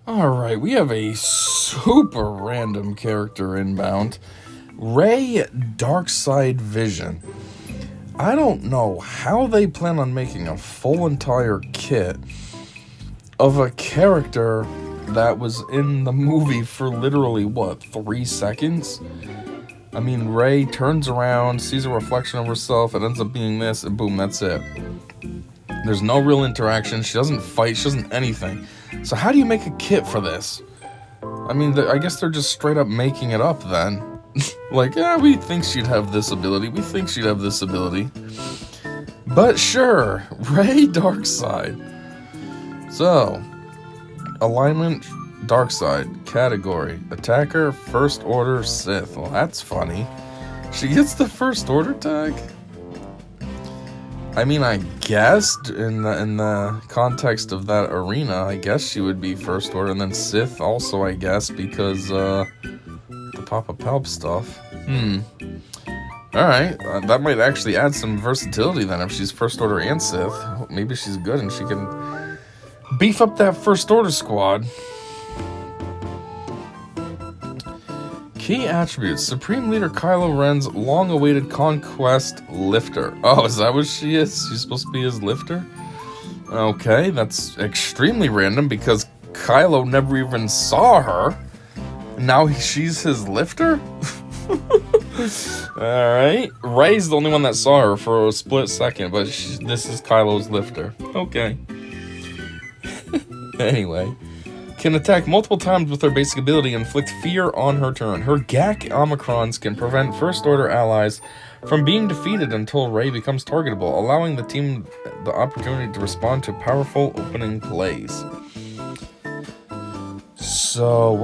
Alright, we have a super random character inbound. Rey Darkside Vision. I don't know how they plan on making a full entire kit of a character that was in the movie for literally, what, 3 seconds? I mean, Rey turns around, sees a reflection of herself, it ends up being this, and boom, that's it. There's no real interaction, she doesn't fight, she doesn't anything. So how do you make a kit for this? I mean, I guess they're just straight up making it up then. Like, yeah, we think she'd have this ability, we think she'd have this ability. But sure, Rey Darkside. So, alignment, Darkside, category, attacker, First Order Sith. Well, that's funny. She gets the First Order tag? I mean, I guess in the context of that arena, I guess she would be First Order, and then Sith also, I guess, because the Papa Palp stuff. Alright, that might actually add some versatility then if she's First Order and Sith. Maybe she's good and she can beef up that First Order squad. Key attributes. Supreme Leader Kylo Ren's long-awaited Conquest lifter. Oh, is that what she is? She's supposed to be his lifter? Okay, that's extremely random because Kylo never even saw her. Now she's his lifter? Alright. Rey's the only one that saw her for a split second, but this is Kylo's lifter. Okay. Anyway. Can attack multiple times with her basic ability and inflict fear on her turn. Her GAC Omicrons can prevent First Order allies from being defeated until Rey becomes targetable, allowing the team the opportunity to respond to powerful opening plays. So,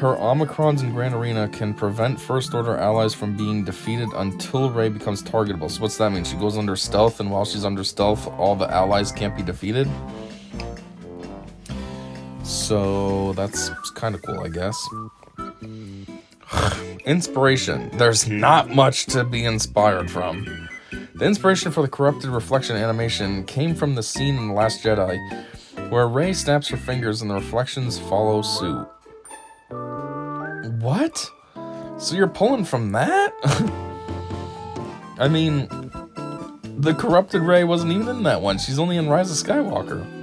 her Omicrons in Grand Arena can prevent First Order allies from being defeated until Rey becomes targetable. So what's that mean? She goes under stealth, and while she's under stealth, all the allies can't be defeated? So, that's kind of cool, I guess. Inspiration. There's not much to be inspired from. The inspiration for the corrupted reflection animation came from the scene in The Last Jedi, where Rey snaps her fingers and the reflections follow suit. What? So you're pulling from that? I mean, the corrupted Rey wasn't even in that one. She's only in Rise of Skywalker.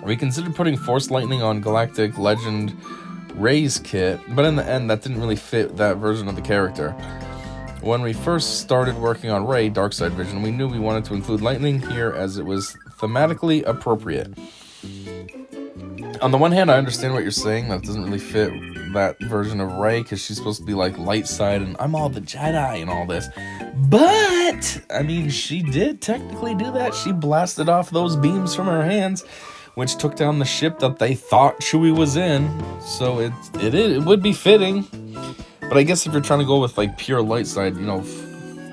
We considered putting Force Lightning on Galactic Legend Rey's kit, but in the end that didn't really fit that version of the character. When we first started working on Rey Darkside Vision, we knew we wanted to include lightning here as it was thematically appropriate. On the one hand, I understand what you're saying, that doesn't really fit that version of Rey, because she's supposed to be like light side and I'm all the Jedi and all this. But, I mean, she did technically do that. She blasted off those beams from her hands, which took down the ship that they thought Chewie was in. So it would be fitting. But I guess if you're trying to go with like pure light side, you know,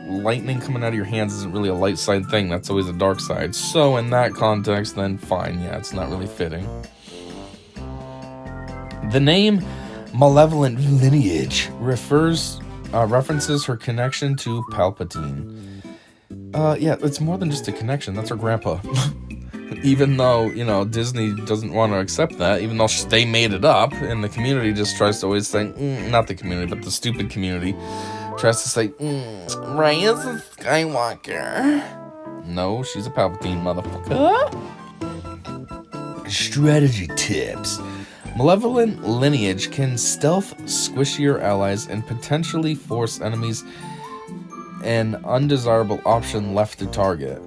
lightning coming out of your hands isn't really a light side thing. That's always a dark side. So in that context, then fine. Yeah, it's not really fitting. The name Malevolent Lineage references her connection to Palpatine. Yeah, it's more than just a connection. That's her grandpa. Even though, you know, Disney doesn't want to accept that, even though they made it up, and the community just tries to always say, not the community, but the stupid community, tries to say, Rise of Skywalker. No, she's a Palpatine, motherfucker. Strategy tips. Malevolent Lineage can stealth squishier allies and potentially force enemies an undesirable option left to target.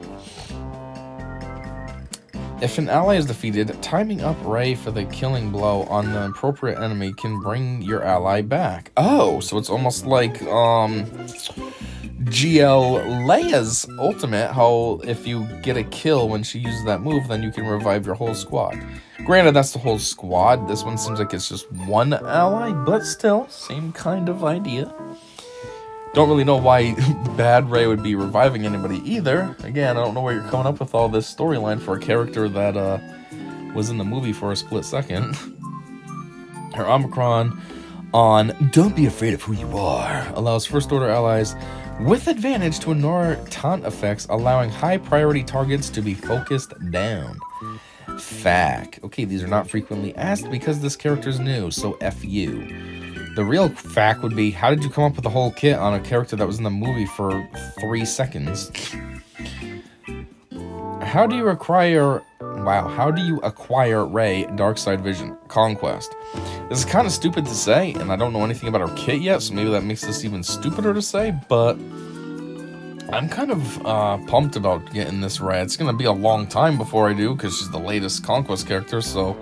If an ally is defeated, timing up Rey for the killing blow on the appropriate enemy can bring your ally back. Oh, so it's almost like GL Leia's ultimate, how if you get a kill when she uses that move, then you can revive your whole squad. Granted, that's the whole squad. This one seems like it's just one ally, but still, same kind of idea. Don't really know why bad Rey would be reviving anybody either. Again, I don't know where you're coming up with all this storyline for a character that was in the movie for a split second. Her Omicron on Don't Be Afraid of Who You Are allows First Order allies with advantage to ignore taunt effects, allowing high priority targets to be focused down. Fact. Okay, these are not frequently asked because this character's new, so F you. The real fact would be, how did you come up with the whole kit on a character that was in the movie for 3 seconds? How do you acquire Rey dark side vision? Conquest. This is kind of stupid to say, and I don't know anything about her kit yet, so maybe that makes this even stupider to say, but I'm kind of pumped about getting this Rey. It's going to be a long time before I do, because she's the latest Conquest character, so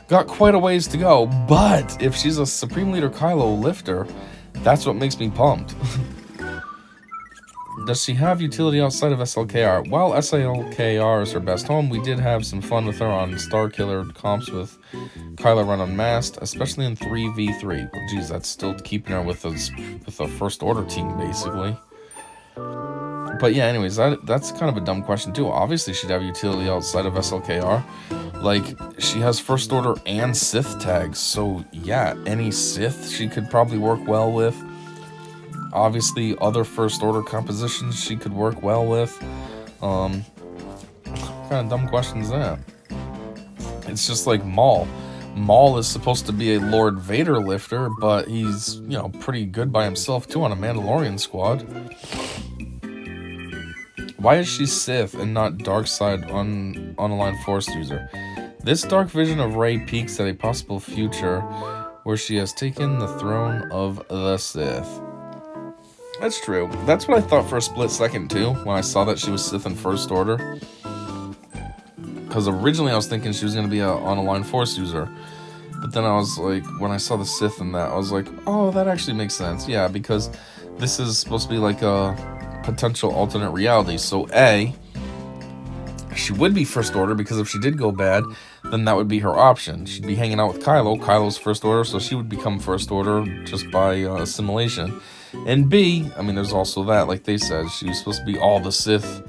got quite a ways to go. But if she's a Supreme Leader Kylo lifter, that's what makes me pumped. Does she have utility outside of SLKR? While SLKR is her best home, we did have some fun with her on Star Killer comps with Kylo Ren Unmasked, especially in 3v3. Well, geez, that's still keeping her with a First Order team, basically. But yeah, anyways, that's kind of a dumb question too. Obviously, she'd have utility outside of SLKR. Like, she has First Order and Sith tags, so yeah, any Sith she could probably work well with. Obviously, other First Order compositions she could work well with. What kind of dumb question is that? It's just like Maul. Maul is supposed to be a Lord Vader lifter, but he's, you know, pretty good by himself too on a Mandalorian squad. Why is she Sith and not dark side unaligned Force user? This dark vision of Rey peaks at a possible future where she has taken the throne of the Sith. That's true. That's what I thought for a split second too, when I saw that she was Sith in First Order. Because originally I was thinking she was going to be a unaligned Force user. But then I was like, when I saw the Sith in that, I was like, oh, that actually makes sense. Yeah, because this is supposed to be like a potential alternate reality. So A, she would be First Order, because if she did go bad, then that would be her option. She'd be hanging out with Kylo. Kylo's First Order, so she would become First Order just by assimilation. And B, I mean, there's also that, like they said, she was supposed to be all the Sith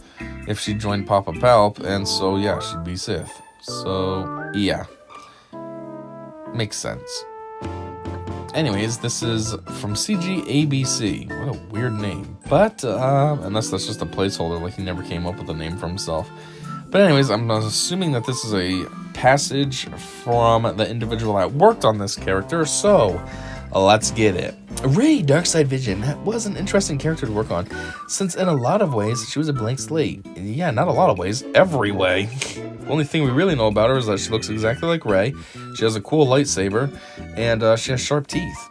if she joined Papa Palp, and so yeah, she'd be Sith. So yeah, makes sense. Anyways, this is from CGABC. What a weird name. But, unless that's just a placeholder, like he never came up with a name for himself. But anyways, I'm assuming that this is a passage from the individual that worked on this character, so let's get it. Rey Darkside Vision was an interesting character to work on, since in a lot of ways she was a blank slate. Yeah, not a lot of ways, every way. The only thing we really know about her is that she looks exactly like Rey, she has a cool lightsaber, and she has sharp teeth.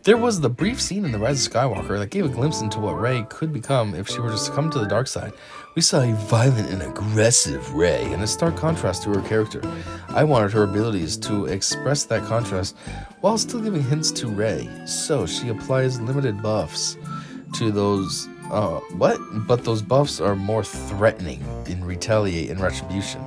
There was the brief scene in the Rise of Skywalker that gave a glimpse into what Rey could become if she were to succumb to the dark side. We saw a violent and aggressive Rey, in a stark contrast to her character. I wanted her abilities to express that contrast while still giving hints to Rey, so she applies limited buffs to those, But those buffs are more threatening in retaliate and retribution.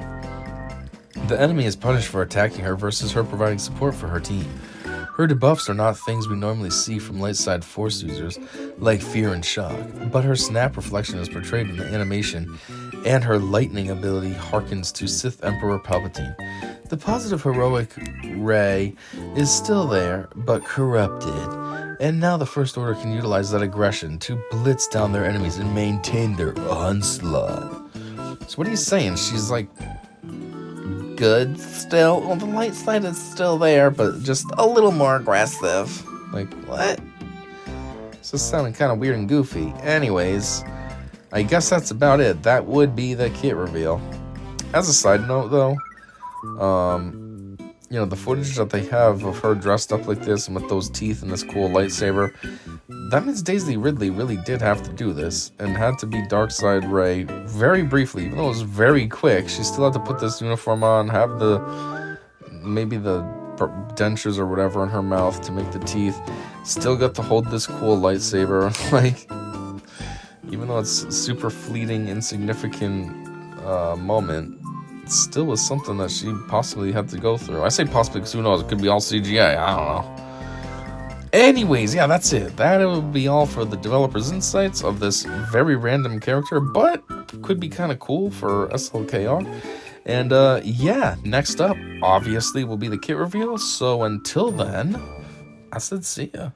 The enemy is punished for attacking her versus her providing support for her team. Her debuffs are not things we normally see from light side Force users, like fear and shock, but her snap reflection is portrayed in the animation, and her lightning ability harkens to Sith Emperor Palpatine. The positive heroic Rey is still there, but corrupted, and now the First Order can utilize that aggression to blitz down their enemies and maintain their onslaught. So what are you saying? She's like good still? Well, the light side is still there, but just a little more aggressive. Like, what? This is sounding kind of weird and goofy. Anyways, I guess that's about it. That would be the kit reveal. As a side note, though, you know, the footage that they have of her dressed up like this and with those teeth and this cool lightsaber, that means Daisy Ridley really did have to do this and had to be Darkside Rey very briefly. Even though it was very quick, she still had to put this uniform on, have maybe the dentures or whatever in her mouth to make the teeth. Still got to hold this cool lightsaber. Like, even though it's super fleeting, insignificant moment, it still was something that she possibly had to go through. I say possibly because who knows, it could be all CGI, I don't know. Anyways, yeah, that's it. That will be all for the developer's insights of this very random character, but could be kind of cool for SLKR. And yeah, next up, obviously, will be the kit reveal. So until then, I said see ya.